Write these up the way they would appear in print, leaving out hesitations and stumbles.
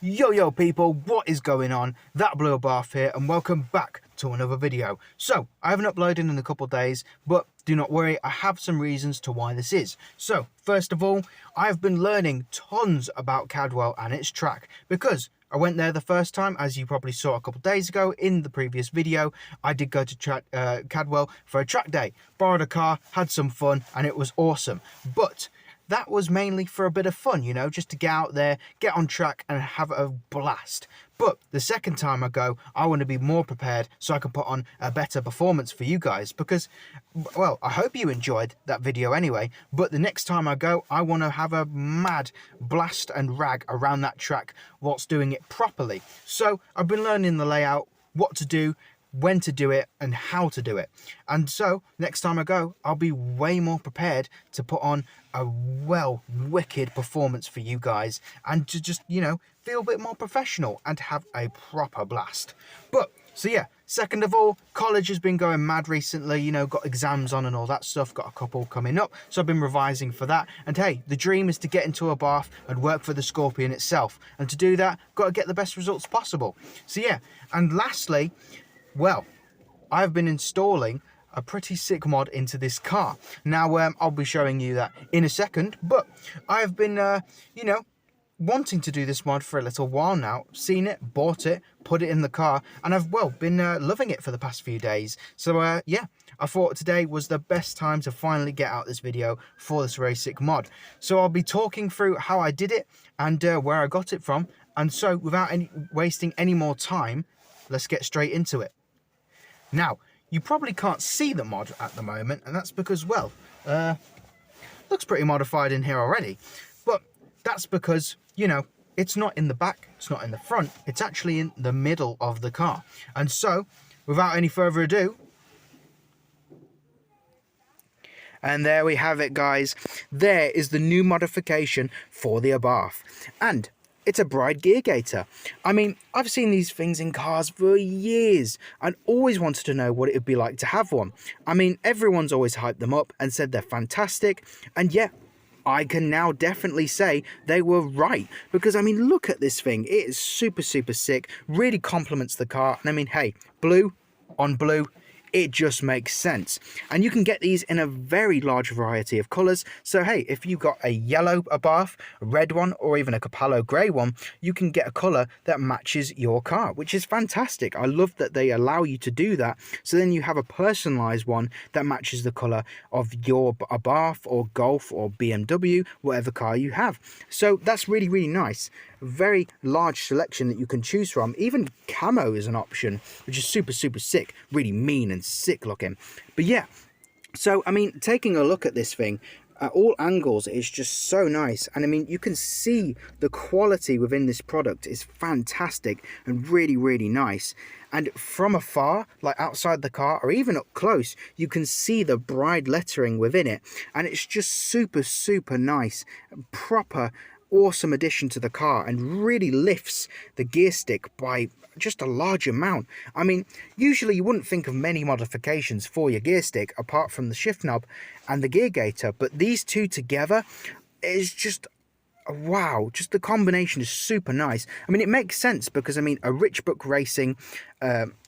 Yo people, what is going on? That Blue Bath here, and welcome back to another video. So I haven't uploaded in a couple of days, but do not worry, I have some reasons to why this is. So first of all, I've been learning tons about Cadwell and its track, because I went there the first time, as you probably saw a couple of days ago in the previous video. I did go to Cadwell for a track day, borrowed a car, had some fun, and it was awesome. But that was mainly for a bit of fun, you know, just to get out there, get on track and have a blast. But the second time I go, I want to be more prepared so I can put on a better performance for you guys, because, well, I hope you enjoyed that video anyway, but the next time I go, I want to have a mad blast and rag around that track whilst doing it properly. So I've been learning the layout, what to do, when to do it and how to do it, and so next time I go I'll be way more prepared to put on a wicked performance for you guys and to just, you know, feel a bit more professional and have a proper blast. But so yeah, second of all, college has been going mad recently, you know, got exams on and all that stuff, got a couple coming up, so I've been revising for that. And hey, the dream is to get into a bath and work for the Scorpion itself, and to do that, got to get the best results possible. So yeah, and lastly, well, I've been installing a pretty sick mod into this car. Now, I'll be showing you that in a second, but I've been, you know, wanting to do this mod for a little while now. Seen it, bought it, put it in the car, and I've, well, been loving it for the past few days. So, yeah, I thought today was the best time to finally get out this video for this very sick mod. So I'll be talking through how I did it and where I got it from. And so, without wasting any more time, let's get straight into it. Now, you probably can't see the mod at the moment, and that's because, well, looks pretty modified in here already. But that's because, you know, it's not in the back, it's not in the front, it's actually in the middle of the car. And so, without any further ado, and there we have it, guys. There is the new modification for the Abarth. And it's a Bride gear gaiter. I mean, I've seen these things in cars for years and always wanted to know what it would be like to have one. I mean, everyone's always hyped them up and said they're fantastic, and yeah, I can now definitely say they were right, because I mean, look at this thing. It is super sick, really complements the car, and I mean, hey, blue on blue, it just makes sense. And you can get these in a very large variety of colours. So hey, if you got a yellow Abarth, a red one, or even a Capello grey one, you can get a colour that matches your car, which is fantastic. I love that they allow you to do that. So then you have a personalised one that matches the colour of your Abarth or Golf or BMW, whatever car you have. So that's really nice. A very large selection that you can choose from. Even camo is an option, which is super sick, really mean and sick looking. But yeah, so I mean, taking a look at this thing at all angles, it's just so nice. And I mean, you can see the quality within this product is fantastic and really nice. And from afar, like outside the car or even up close, you can see the Bride lettering within it, and it's just super nice, proper awesome addition to the car, and really lifts the gear stick by just a large amount. I mean, usually you wouldn't think of many modifications for your gear stick apart from the shift knob and the gear gaiter, but these two together is just wow, just the combination is super nice. I mean, it makes sense because I mean, a Richbook Racing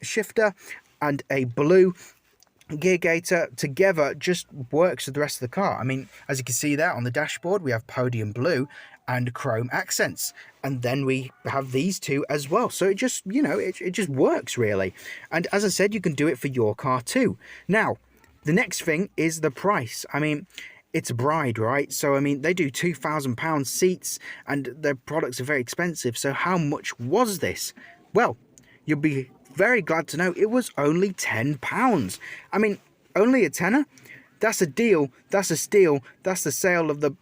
shifter and a blue gear gaiter together just works with the rest of the car. I mean, as you can see there on the dashboard, we have podium blue and chrome accents, and then we have these two as well. So it just, you know, it just works really. And as I said, you can do it for your car too. Now, the next thing is the price. I mean, it's a Bride, right? So I mean, they do £2,000 seats and their products are very expensive. So how much was this? Well, you'll be very glad to know it was only £10. I mean, only a tenner? That's a deal, that's a steal, that's the sale of the...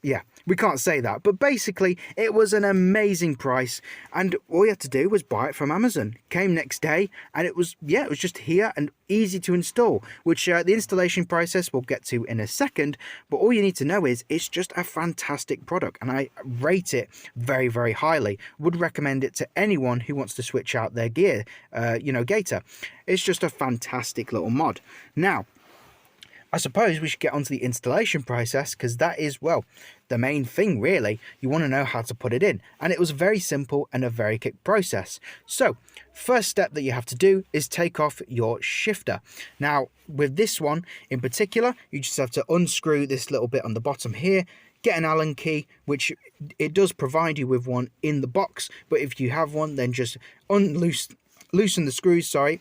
Yeah, we can't say that, but basically it was an amazing price, and all you had to do was buy it from Amazon. Came next day, and it was, yeah, it was just here and easy to install, which the installation process we'll get to in a second. But all you need to know is it's just a fantastic product, and I rate it very highly. Would recommend it to anyone who wants to switch out their gear, you know, gaiter. It's just a fantastic little mod. Now, I suppose we should get onto the installation process, because that is, well, the main thing really. You want to know how to put it in, and it was very simple and a very quick process. So first step that you have to do is take off your shifter. Now with this one in particular, you just have to unscrew this little bit on the bottom here, get an Allen key, which it does provide you with one in the box, but if you have one, then just loosen the screws, sorry,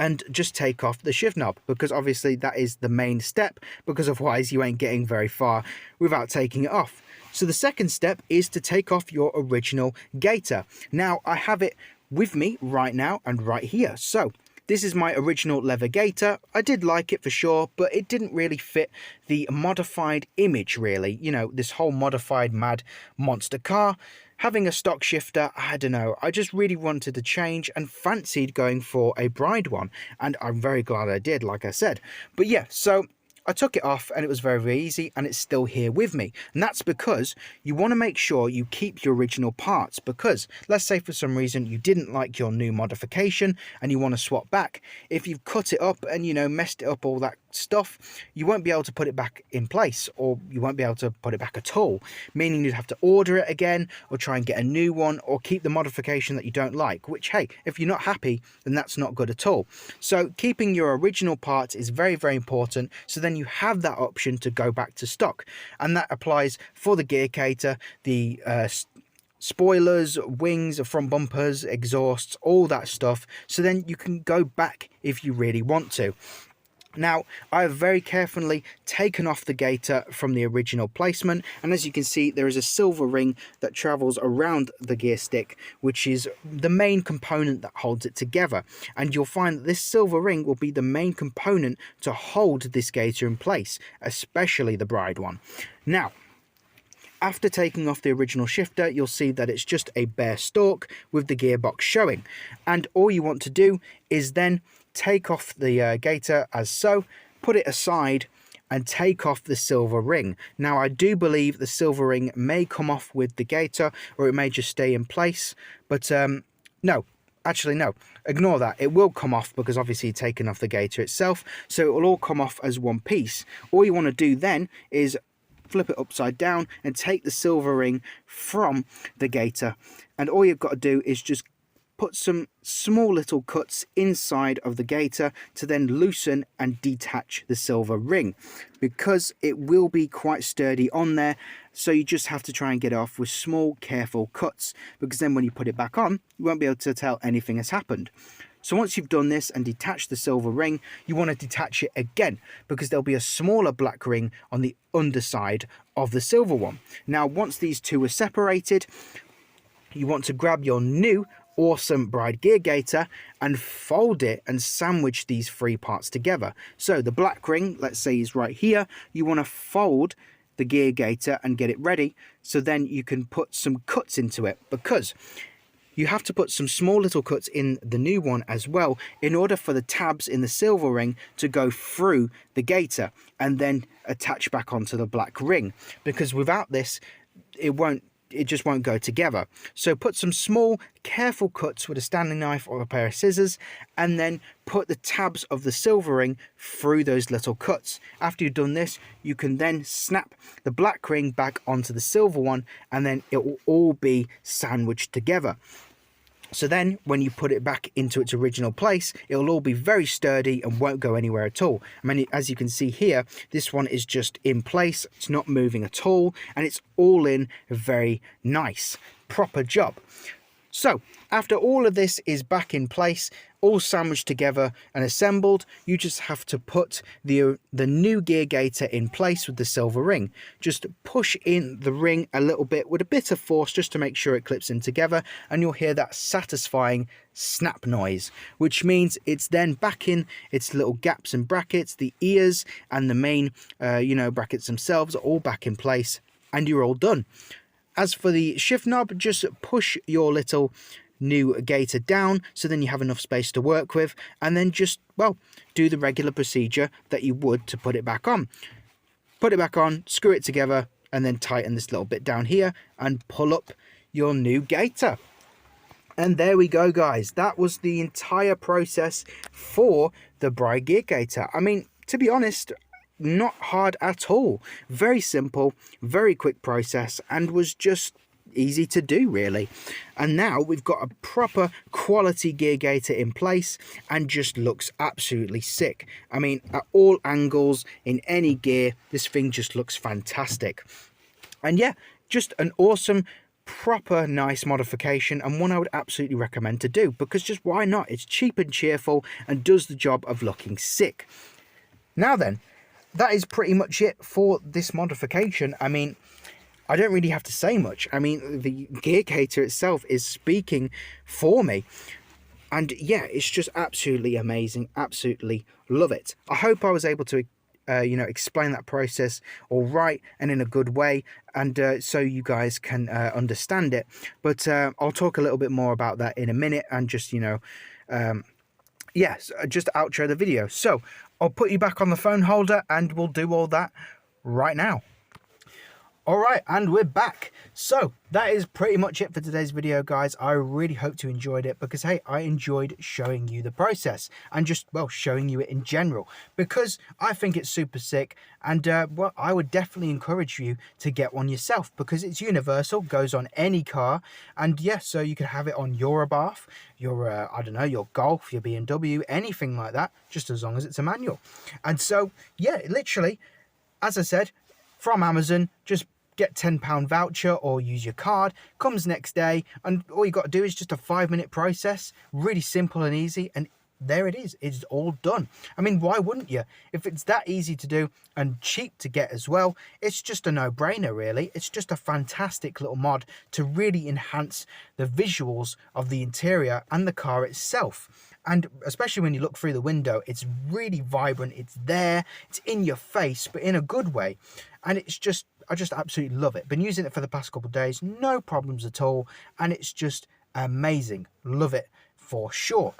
and just take off the shift knob, because obviously that is the main step, because otherwise you ain't getting very far without taking it off. So the second step is to take off your original gaiter. Now I have it with me right now and right here. So this is my original leather gaiter. I did like it for sure, but it didn't really fit the modified image really. You know, this whole modified mad monster car. Having a stock shifter, I don't know, I just really wanted to change and fancied going for a bride one. And I'm very glad I did, like I said. But yeah, so I took it off and it was very, very easy, and it's still here with me. And that's because you want to make sure you keep your original parts, because let's say for some reason you didn't like your new modification and you want to swap back. If you've cut it up and, you know, messed it up, all that stuff, you won't be able to put it back in place, or you won't be able to put it back at all, meaning you'd have to order it again or try and get a new one, or keep the modification that you don't like, which, hey, if you're not happy, then that's not good at all. So keeping your original parts is very, very important, so then you have that option to go back to stock. And that applies for the gear gaiter, the spoilers, wings, front bumpers, exhausts, all that stuff, so then you can go back if you really want to. Now, I have very carefully taken off the gaiter from the original placement, and as you can see, there is a silver ring that travels around the gear stick, which is the main component that holds it together. And you'll find that this silver ring will be the main component to hold this gaiter in place, especially the bride one. Now, after taking off the original shifter, you'll see that it's just a bare stalk with the gearbox showing. And all you want to do is then take off the gaiter as so, put it aside, and take off the silver ring. Now I do believe the silver ring may come off with the gaiter, or it may just stay in place, but no, actually no, ignore that. It will come off, because obviously you've taken off the gaiter itself, so it will all come off as one piece. All you want to do then is flip it upside down and take the silver ring from the gaiter, and all you've got to do is just put some small little cuts inside of the gaiter to then loosen and detach the silver ring, because it will be quite sturdy on there. So you just have to try and get it off with small, careful cuts, because then when you put it back on, you won't be able to tell anything has happened. So once you've done this and detached the silver ring, you want to detach it again, because there'll be a smaller black ring on the underside of the silver one. Now, once these two are separated, you want to grab your new awesome bride gear gaiter and fold it and sandwich these three parts together. So the black ring, let's say, is right here. You want to fold the gear gaiter and get it ready, so then you can put some cuts into it, because you have to put some small little cuts in the new one as well, in order for the tabs in the silver ring to go through the gaiter and then attach back onto the black ring, because without this it just won't go together. So put some small, careful cuts with a Stanley knife or a pair of scissors, and then put the tabs of the silver ring through those little cuts. After you've done this, you can then snap the black ring back onto the silver one, and then it will all be sandwiched together. So then when you put it back into its original place, it'll all be very sturdy and won't go anywhere at all. I mean, as you can see here, this one is just in place. It's not moving at all, and it's all in very nice, proper job. So after all of this is back in place, all sandwiched together and assembled, you just have to put the new gear gaiter in place with the silver ring. Just push in the ring a little bit with a bit of force, just to make sure it clips in together, and you'll hear that satisfying snap noise, which means it's then back in its little gaps and brackets. The ears and the main brackets themselves are all back in place, and you're all done. As for the shift knob, just push your little new gaiter down, so then you have enough space to work with, and then just, well, do the regular procedure that you would to put it back on. Put it back on, screw it together, and then tighten this little bit down here and pull up your new gaiter. And there we go, guys. That was the entire process for the bride gear gaiter. I mean, to be honest, not hard at all. Very simple, very quick process, and was just easy to do, really. And now we've got a proper quality gear gaiter in place, and just looks absolutely sick. I mean, at all angles, in any gear, this thing just looks fantastic. And yeah, just an awesome, proper nice modification, and one I would absolutely recommend to do, because just why not? It's cheap and cheerful and does the job of looking sick. Now then, that is pretty much it for this modification. I mean, I don't really have to say much. I mean, the gear gaiter itself is speaking for me. And yeah, it's just absolutely amazing. Absolutely love it. I hope I was able to explain that process all right and in a good way, and so you guys can understand it. But I'll talk a little bit more about that in a minute, and just yes, just outro the video. So I'll put you back on the phone holder and we'll do all that right now. Alright, and we're back. So that is pretty much it for today's video, guys. I really hope you enjoyed it, because hey, I enjoyed showing you the process and just, well, showing you it in general, because I think it's super sick. And well, I would definitely encourage you to get one yourself, because it's universal, goes on any car. And yes, so you can have it on your Abarth, your I don't know, your Golf, your BMW, anything like that, just as long as it's a manual. And so yeah, literally, as I said, from Amazon, just get £10 voucher or use your card, comes next day, and all you got to do is just a 5-minute process, really simple and easy, and there it is, it's all done. I mean, why wouldn't you? If it's that easy to do and cheap to get as well, it's just a no-brainer, really. It's just a fantastic little mod to really enhance the visuals of the interior and the car itself. And especially when you look through the window, it's really vibrant, it's there, it's in your face, but in a good way. And it's just, I just absolutely love it. Been using it for the past couple of days, no problems at all, and it's just amazing. Love it for sure.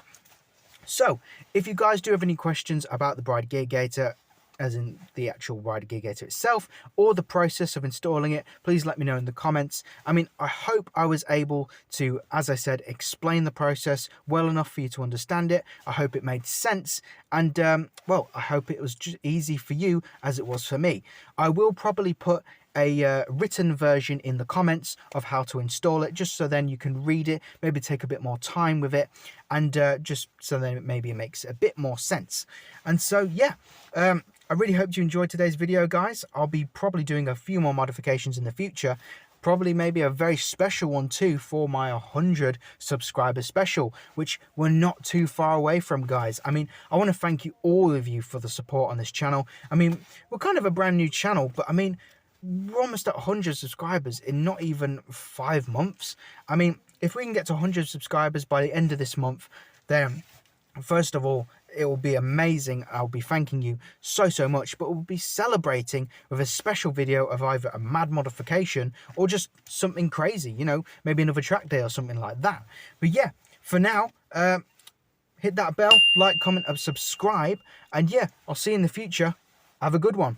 So if you guys do have any questions about the Bride Gear Gaiter, as in the actual Bride Gear Gaiter itself, or the process of installing it, please let me know in the comments. I mean, I hope I was able to, as I said, explain the process well enough for you to understand it. I hope it made sense, and well, I hope it was just easy for you as it was for me. I will probably put a written version in the comments of how to install it, just so then you can read it, maybe take a bit more time with it, and just so then maybe it makes a bit more sense. And so yeah, I really hope you enjoyed today's video, guys. I'll be probably doing a few more modifications in the future, probably maybe a very special one too for my 100 subscriber special, which we're not too far away from, guys. I mean, I want to thank you, all of you, for the support on this channel. I mean, we're kind of a brand new channel, but I mean, we're almost at 100 subscribers in not even 5 months. I mean, if we can get to 100 subscribers by the end of this month, then first of all, it will be amazing. I'll be thanking you so much, but we'll be celebrating with a special video of either a mad modification or just something crazy, you know, maybe another track day or something like that. But yeah, for now, hit that bell, like, comment, and subscribe, and yeah, I'll see you in the future. Have a good one.